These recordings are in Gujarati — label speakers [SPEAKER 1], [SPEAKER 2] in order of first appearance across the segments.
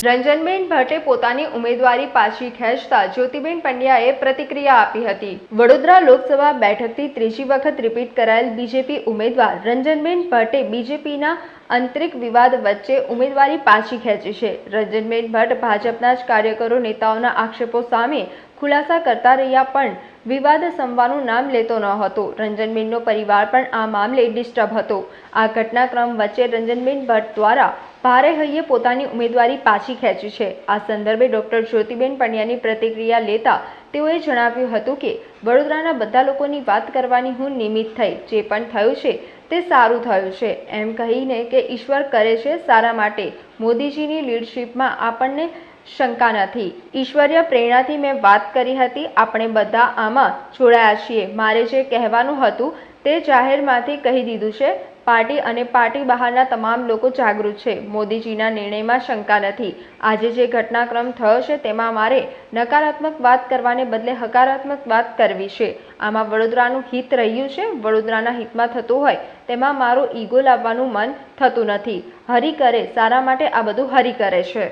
[SPEAKER 1] રંજનબેન ભટ્ટે પોતાની ઉમેદવારી પાછી ખેંચતા જ્યોતિબેન પંડ્યાએ પ્રતિક્રિયા આપી હતી। વડોદરા લોકસભા બેઠકથી ત્રીજી વખત રિપીટ કરાયેલ બીજેપી ઉમેદવાર રંજનબેન ભટ્ટે બીજેપીના આંતરિક વિવાદ વચ્ચે ઉમેદવારી પાછી ખેંચી છે। રંજનબેન ભટ્ટ ભાજપના જ કાર્યકરો નેતાઓના આક્ષેપો સામે ખુલાસા કરતા રહ્યા પણ વિવાદ શમવાનું નામ લેતો ન હતો। રંજનબેનનો પરિવાર પણ આ મામલે ડિસ્ટર્બ હતો। આ ઘટનાક્રમ વચ્ચે રંજનબેન ભટ્ટ દ્વારા ભારે હૈયે પોતાની ઉમેદવારી પાછી ખેંચી છે। આ સંદર્ભે ડોક્ટર જ્યોતિબેન પંડ્યાની પ્રતિક્રિયા લેતા તેઓએ જણાવ્યું હતું કે વડોદરાના બધા લોકોની વાત કરવાની હું નિમિત્ત થઈ। જે પણ થયું છે તે સારું થયું છે એમ કહીને કે ઈશ્વર કરે છે સારા માટે। મોદીજીની લીડરશિપમાં આપણને શંકા નથી। ઈશ્વરીય પ્રેરણાથી મેં વાત કરી હતી। આપણે બધા આમાં જોડાયા છીએ। મારે જે કહેવાનું હતું તે જાહેરમાંથી કહી દીધું છે। પાર્ટી અને પાર્ટી બહારના તમામ લોકો જાગૃત છે। મોદીજીના નિર્ણયમાં શંકા નથી। આજે જે ઘટનાક્રમ થયો છે તેમાં મારે નકારાત્મક વાત કરવાને બદલે હકારાત્મક વાત કરવી છે। આમાં વડોદરાનું હિત રહ્યું છે। વડોદરાના હિતમાં થતું હોય તેમાં મારું ઈગો લાવવાનું મન થતું નથી। હરિ કરે સારા માટે આ બધું હરિ કરે છે।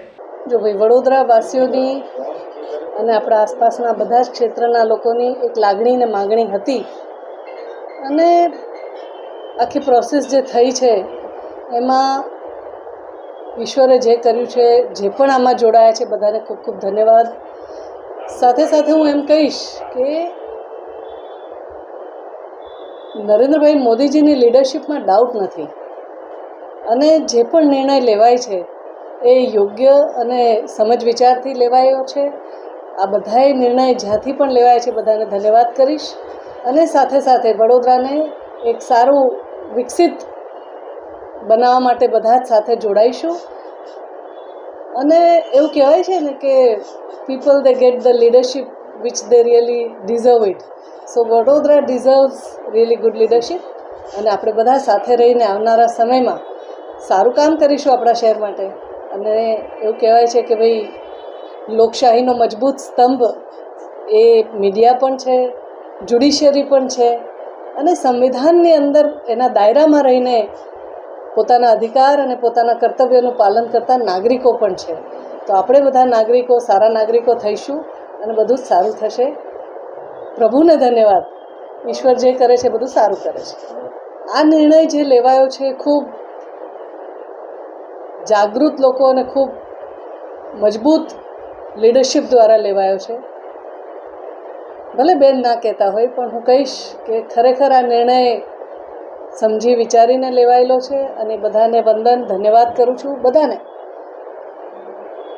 [SPEAKER 2] જો ભાઈ વડોદરાવાસીઓની અને આપણા આસપાસના બધા જ ક્ષેત્રના લોકોની એક લાગણી ને માગણી હતી અને આખી પ્રોસેસ જે થઈ છે એમાં ઈશ્વરે જે કર્યું છે, જે પણ આમાં જોડાયા છે બધાને ખૂબ ખૂબ ધન્યવાદ। સાથે સાથે હું એમ કહીશ કે નરેન્દ્રભાઈ મોદીજીની લીડરશિપમાં ડાઉટ નથી અને જે પણ નિર્ણય લેવાય છે એ યોગ્ય અને સમજ વિચારથી લેવાયો છે। આ બધાએ નિર્ણય જ્યાંથી પણ લેવાય છે બધાને ધન્યવાદ કરીશ અને સાથે સાથે વડોદરાને એક સારું વિકસિત બનાવવા માટે બધા જ સાથે જોડાઈશું। અને એવું કહેવાય છે ને કે people they get the leadership which they really deserve it. So Vadodara deserves really good leadership અને આપણે બધા સાથે રહીને આવનારા સમયમાં સારું કામ કરીશું આપણા શહેર માટે। અને એવું કહેવાય છે કે ભાઈ લોકશાહીનો મજબૂત સ્તંભ એ મીડિયા પણ છે, જ્યુડિશિયરી પણ છે અને સંવિધાનની અંદર એના દાયરામાં રહીને પોતાના અધિકાર અને પોતાના કર્તવ્યનું પાલન કરતા નાગરિકો પણ છે। તો આપણે બધા નાગરિકો સારા નાગરિકો થઈશું અને બધું જ સારું થશે। પ્રભુને ધન્યવાદ। ઈશ્વર જે કરે છે બધું સારું કરે છે। આ નિર્ણય જે લેવાયો છે ખૂબ જાગૃત લોકો અને ખૂબ મજબૂત લીડરશિપ દ્વારા લેવાયો છે। ભલે બેન ના કહેતા હોય પણ હું કહીશ કે ખરેખર આ નિર્ણય સમજી વિચારીને લેવાયેલો છે અને બધાને વંદન ધન્યવાદ કરું છું બધાને।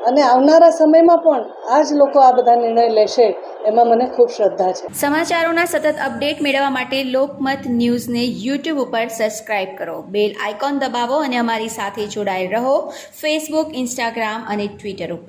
[SPEAKER 2] અને આવનારા સમયમાં પણ આ જ લોકો આ બધા નિર્ણય લેશે એમાં મને ખૂબ શ્રદ્ધા છે।
[SPEAKER 3] સમાચારોના સતત અપડેટ મેળવવા માટે લોકમત ન્યૂઝને યુટ્યુબ ઉપર સબસ્ક્રાઇબ કરો, બેલ આઇકોન દબાવો અને અમારી સાથે જોડાયેલ રહો ફેસબુક, ઇન્સ્ટાગ્રામ અને ટ્વિટર ઉપર।